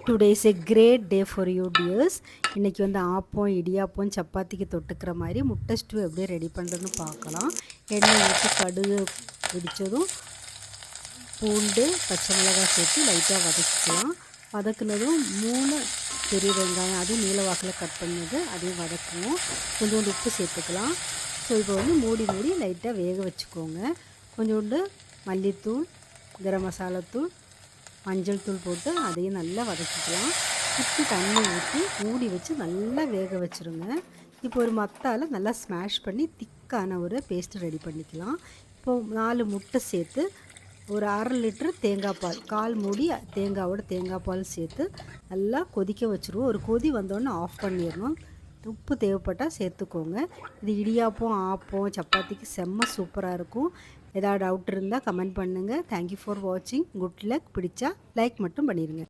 Today is a great day for you dears. இன்றைக்கி வந்து ஆப்பம் இடியாப்பம் சப்பாத்திக்கு தொட்டுக்கிற மாதிரி முட்டை ஸ்டூ எப்படி ரெடி பண்ணுறதுன்னு பார்க்கலாம். எண்ணெய் ஊற்றி கடுகு பிடிச்சதும் பூண்டு பச்சை மிளகாய் சேர்த்து லைட்டாக வதக்கிக்கலாம். வதக்குனதும் 3 பெரிய வெங்காயம் அதுவும் நீல வாக்கில் கட் பண்ணது அதையும் வதக்குவோம். கொஞ்சோண்டு உப்பு சேர்த்துக்கலாம். ஸோ இப்போ வந்து மூடி லைட்டாக வேக வச்சுக்கோங்க. கொஞ்சோண்டு மல்லித்தூள், கரம் மசாலாத்தூள், மஞ்சள் தூள் போட்டு அதையும் நல்லா வதக்கிக்கலாம். உப்பு தண்ணி ஊற்றி மூடி வச்சு நல்லா வேக வச்சுருங்க. இப்போ ஒரு மத்தால் நல்லா ஸ்மாஷ் பண்ணி திக்கான ஒரு பேஸ்ட்டு ரெடி பண்ணிக்கலாம். இப்போது 4 முட்டை சேர்த்து ஒரு 1/2 லிட்டர் தேங்காய் பால், 1/4 மூடி தேங்காய் பால் சேர்த்து நல்லா கொதிக்க வச்சுருவோம். ஒரு கொதி வந்தோடனே ஆஃப் பண்ணிடணும். உப்பு தேவைப்பட்டால் சேர்த்துக்கோங்க. இது இடியாப்பம் ஆப்பம் சப்பாத்திக்கு செம்ம சூப்பராக இருக்கும். ஏதாவது டவுட் இருந்தால் கமெண்ட் பண்ணுங்கள். தேங்க்யூ ஃபார் வாட்சிங். Good luck. பிடிச்சா லைக் மட்டும் பண்ணிடுங்க.